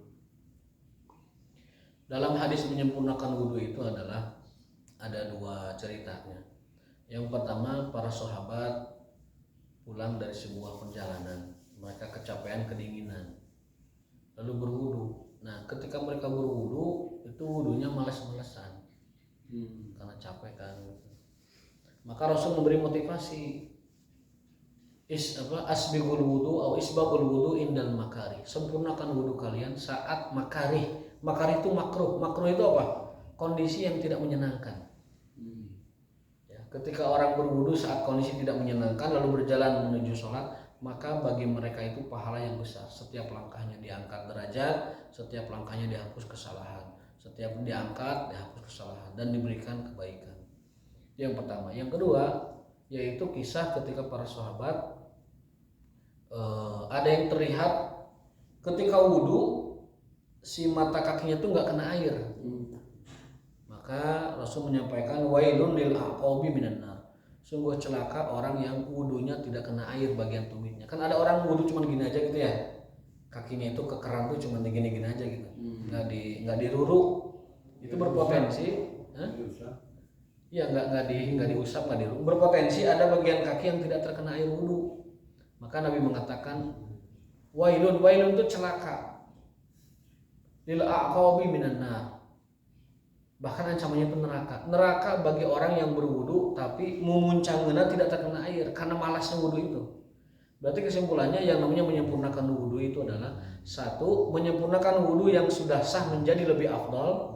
Dalam hadis menyempurnakan wudhu itu adalah ada dua ceritanya. Yang pertama, para sahabat pulang dari sebuah perjalanan, mereka kecapean, kedinginan, lalu berwudu. Nah, ketika mereka berwudu, itu wudunya malas-malasan karena capek kan. Maka Rasul memberi motivasi, asbigul wudu atau isbagul wudu indal makari, sempurnakan wudu kalian saat makari. Makari itu makruh. Makruh itu apa? Kondisi yang tidak menyenangkan. Ya, ketika orang berwudu saat kondisi tidak menyenangkan lalu berjalan menuju sholat, maka bagi mereka itu pahala yang besar. Setiap langkahnya diangkat derajat, setiap langkahnya dihapus kesalahan, setiap diangkat dihapus kesalahan dan diberikan kebaikan. Yang pertama. Yang kedua, yaitu kisah ketika para sahabat ada yang terlihat ketika wudhu si mata kakinya tuh nggak kena air. Maka Rasul menyampaikan, wailun lil aqabi minan nar, sungguh celaka orang yang wudhunya tidak kena air bagian tumitnya. Kan ada orang wudhu cuma gini aja gitu ya, kakinya itu ke keran tuh cuma gini-gini aja gitu, nggak diruru. Itu berpotensi ya nggak diusap, nggak diruru, berpotensi ada bagian kaki yang tidak terkena air wudhu. Maka Nabi mengatakan, wailun itu celaka lil aqabi minan nar, bahkan ancamannya itu neraka bagi orang yang berwudu tapi mumuncangna tidak terkena air karena malasnya wudu itu. Berarti kesimpulannya yang namanya menyempurnakan wudu itu adalah satu, menyempurnakan wudu yang sudah sah menjadi lebih afdal,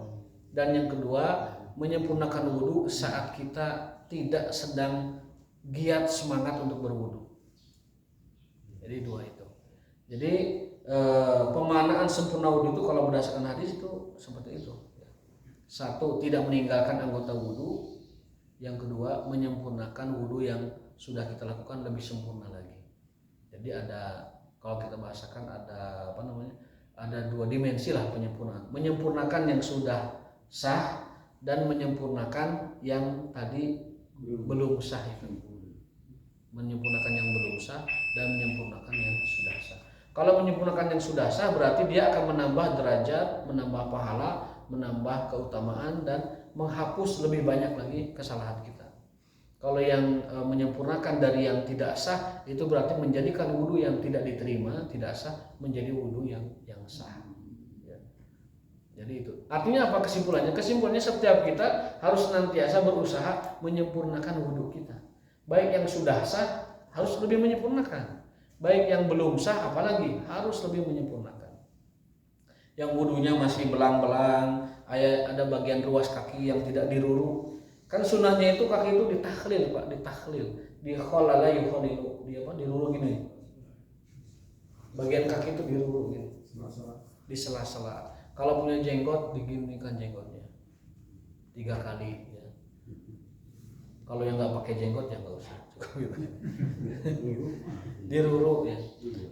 dan yang kedua, menyempurnakan wudu saat kita tidak sedang giat semangat untuk berwudu. Jadi dua itu. Jadi pemanaan sempurna wudu itu kalau berdasarkan hadis itu seperti itu. Satu, tidak meninggalkan anggota wudu. Yang kedua, menyempurnakan wudu yang sudah kita lakukan lebih sempurna lagi. Jadi ada, kalau kita bahasakan ada ada dua dimensi lah penyempurnaan. Menyempurnakan yang sudah sah dan menyempurnakan yang tadi belum sah itu. Menyempurnakan yang belum sah dan menyempurnakan yang sudah sah. Kalau menyempurnakan yang sudah sah berarti dia akan menambah derajat, menambah pahala, menambah keutamaan, dan menghapus lebih banyak lagi kesalahan kita. Kalau yang menyempurnakan dari yang tidak sah itu berarti menjadikan wudu yang tidak diterima, tidak sah, menjadi wudu yang sah. Ya. Jadi itu. Artinya apa kesimpulannya? Kesimpulannya setiap kita harus senantiasa berusaha menyempurnakan wudu kita. Baik yang sudah sah harus lebih menyempurnakan, baik yang belum sah apalagi harus lebih menyempurnakan. Yang wudunya masih belang-belang, ada bagian ruas kaki yang tidak diruru, kan sunnahnya itu kaki itu ditahlil Pak, ditahlil, dikholala yukholilu, diruru gini, bagian kaki itu diruru gini, di sela-sela. Kalau punya jenggot diginikan jenggotnya 3 kali. Kalau yang nggak pakai jenggot ya nggak usah, cukup gitu. Diruru ya.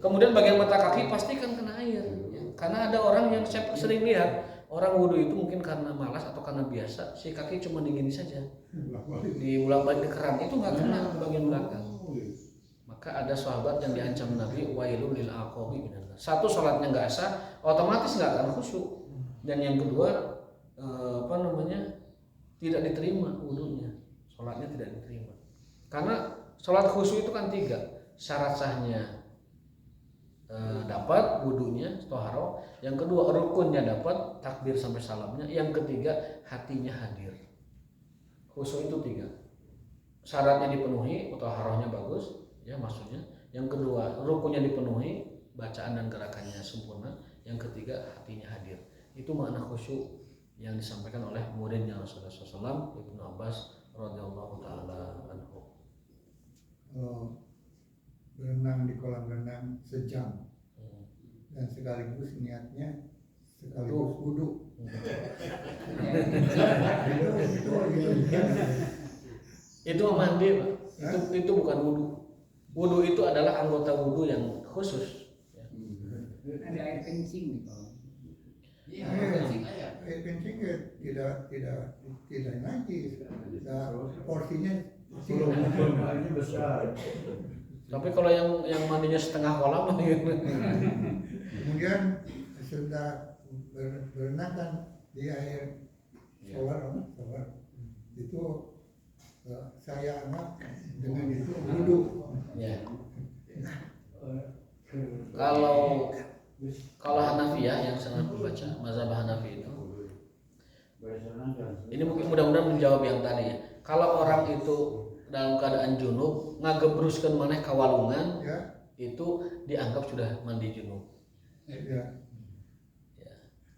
Kemudian bagian mata kaki pastikan kena air ya. Karena ada orang yang saya sering lihat, orang wudhu itu mungkin karena malas atau karena biasa, si kaki cuma digini saja, di bolak-balik di keran, itu nggak kena bagian belakang. Maka ada sahabat yang diancam Nabi, wailul lil aqabi minan nar. Satu, sholatnya nggak sah, otomatis nggak akan khusyuk. Dan yang kedua tidak diterima wudhunya. Sholatnya tidak diterima. Karena sholat khusyuk itu kan 3. Syarat sahnya dapat, wudhunya, toharo. Yang kedua, rukunnya dapat, takbir sampai salamnya. Yang ketiga, hatinya hadir. Khusyuk itu 3. Syaratnya dipenuhi, toharohnya bagus, ya maksudnya. Yang kedua, rukunnya dipenuhi, bacaan dan gerakannya sempurna. Yang ketiga, hatinya hadir. Itu makna khusyuk yang disampaikan oleh muridnya Rasulullah SAW, Ibnu Abbas radhiyallahu taala anhu. Berenang di kolam renang sejam dan sekaligus niatnya sekaligus wudu. Itu mandi Pak. Itu bukan wudu. Wudu itu adalah anggota wudu yang khusus. Ada air kencing nih Pak. Iya, air kencing tidak lagi. Porsinya Ini besar. Tapi kalau yang mandinya setengah kolam gitu. Kemudian sudah berenang kan di air shower, itu saya anak dengan itu wudhu. Ya. Kalau Hanafiyah yang sangat membaca mazhab Hanafi itu, ini mungkin mudah-mudahan menjawab yang tadi ya. Kalau orang itu dalam keadaan junub ngagebruskeun maneh kawalungan, Ya, itu dianggap sudah mandi junub. ya. Ya.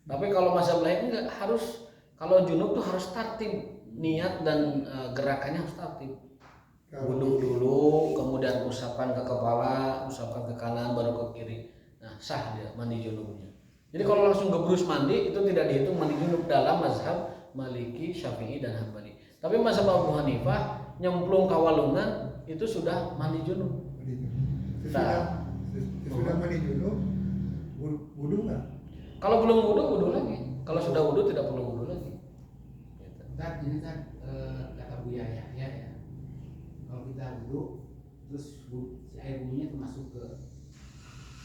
Tapi kalau mazhab lain enggak, harus kalau junub tuh harus tartib niat dan gerakannya harus tartib. Wudhu dulu, kemudian usapkan ke kepala, usapkan ke kanan, baru ke kiri. Nah, sah dia mandi junubnya. Jadi kalau langsung gebrus mandi itu tidak dihitung mandi junub dalam mazhab Maliki, Syafi'i dan Hambali. Tapi mazhab Abu Hanifah nyemplung kawalungan itu sudah mandi junub. Sesudah mandi junub, wudhu nggak? Kalau belum wudhu lagi. Kalau sudah wudhu tidak perlu wudhu lagi. Gitu. Ini kata Buya Yahya ya. Kalau kita wudhu, terus si air wudhunya itu masuk ke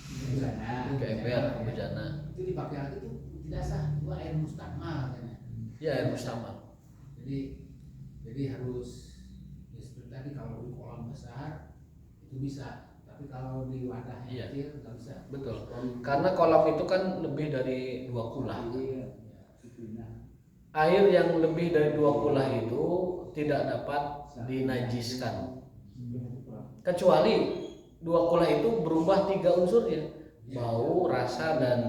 bejana, Ke ember, ke bejana. itu dipakai lagi itu tidak sah, itu air mustakmal katanya. Ya, air mustamal. Jadi harus ya seperti tadi, kalau di kolam besar itu bisa, tapi kalau di wadah yang kecil nggak bisa. Betul. Karena kolam itu kan lebih dari 2 kulah. Air yang lebih dari 2 kulah itu tidak dapat dinajiskan. Kecuali 2 kulah itu berubah 3 unsurnya. Bau, rasa dan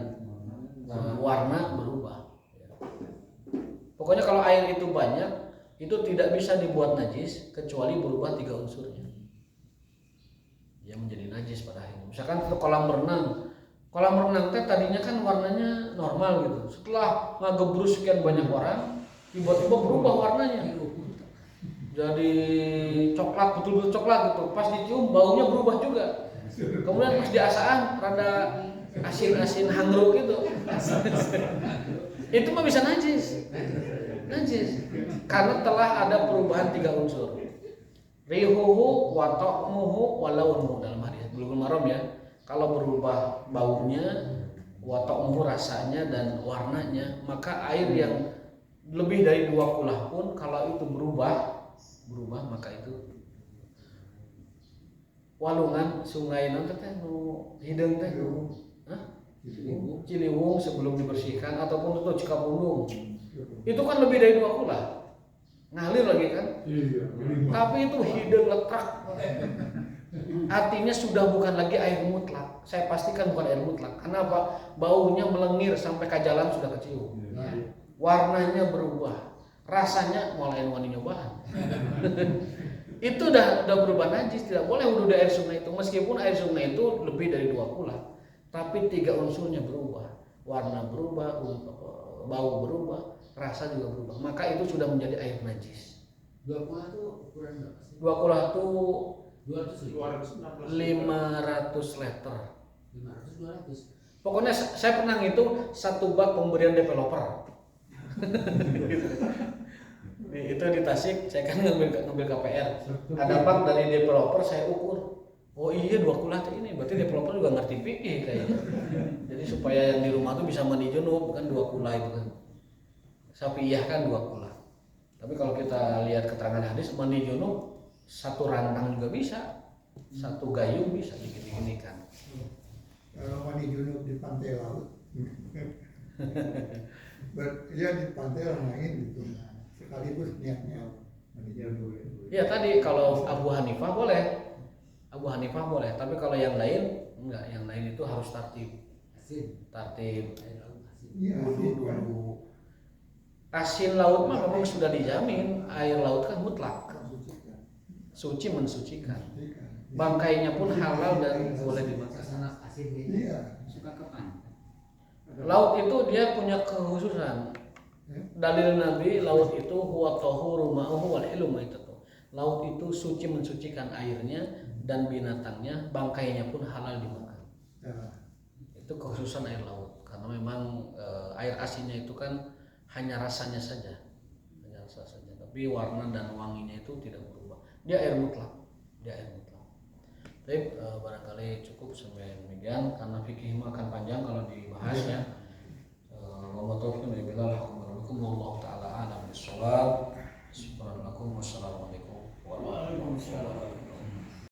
warna berubah. Pokoknya kalau air itu banyak, itu tidak bisa dibuat najis kecuali berubah 3 unsurnya. Dia menjadi najis pada akhirnya. Misalkan itu kolam renang. Kolam renang teh tadinya kan warnanya normal gitu. Setelah ngagebrus sekian banyak orang, tiba-tiba berubah warnanya. Jadi coklat, betul-betul coklat gitu. Pas dicium baunya berubah juga. Kemudian pas diasaan rada asin-asin hangruk gitu. Itu mah bisa najis. Karena telah ada perubahan 3 unsur. Rihuhu wa ta'muhu wa launuhu dalam hadis Bulughul Maram ya. Kalau berubah baunya, wa ta'muhu rasanya dan warnanya, maka air yang lebih dari 2 kulah pun kalau itu berubah maka itu walungan sungai nanti teh nu hideung teh Ciliwung sebelum dibersihkan ataupun itu Cikapundung itu kan lebih dari 2 kulah ngalir lagi kan. Tapi itu hideung letrak, artinya sudah bukan lagi air mutlak. Saya pastikan bukan air mutlak. Kenapa? Baunya melengir sampai ke jalan sudah kecium, warnanya berubah, rasanya mulai wani nyobaan. Itu udah berubah najis, tidak boleh wudhu di air sungai itu. Meskipun air sungai itu lebih dari 2 kulah, tapi 3 unsurnya berubah, warna berubah, bau berubah, rasa juga berubah, maka itu sudah menjadi air najis. 2 kulah itu ukuran berapa sih? 2 kulah itu 200 500 liter. 500 200. Pokoknya saya pernah ngitung 1 bak pemberian developer. Itu di Tasik, saya kan ngambil KPR. Ada bak dari developer saya ukur. Oh iya 2 kulah ini, berarti developer juga ngerti fikih kayaknya. Jadi supaya yang di rumah tuh bisa mandi junub kan 2 kulah itu kan. Syafi'iyah kan 2 kulah. Tapi kalau kita lihat keterangan hadis mandi junub 1 rantang juga bisa, 1 gayung bisa digini-gini kan. Kalau mandi junub di pantai laut, ya di pantai main gitu. Sekaligus niatnya mandi junub. Ya tadi kalau Abu Hanifah boleh, tapi kalau yang lain enggak, yang lain itu harus tartib. Iya, Dulu. Asin laut mah memang sudah dijamin, air laut kan mutlak, suci mensucikan. Bangkainya pun halal dan boleh dimakan. Iya. Suka kepan. Laut itu dia punya kekhususan. Dalil Nabi, laut itu huwa tahuru ma'uhu wal ilmu itu. Laut itu suci mensucikan airnya dan binatangnya, bangkainya pun halal dimakan. Itu kekhususan air laut karena memang air asinnya itu kan hanya rasanya saja, tapi warna dan wanginya itu tidak berubah. Dia air mutlak. Tapi barangkali cukup sampai demikian karena fikih akan panjang kalau dibahas ya. Wa ma taufiq illa billah. Wallahu taala a'lam bishawab.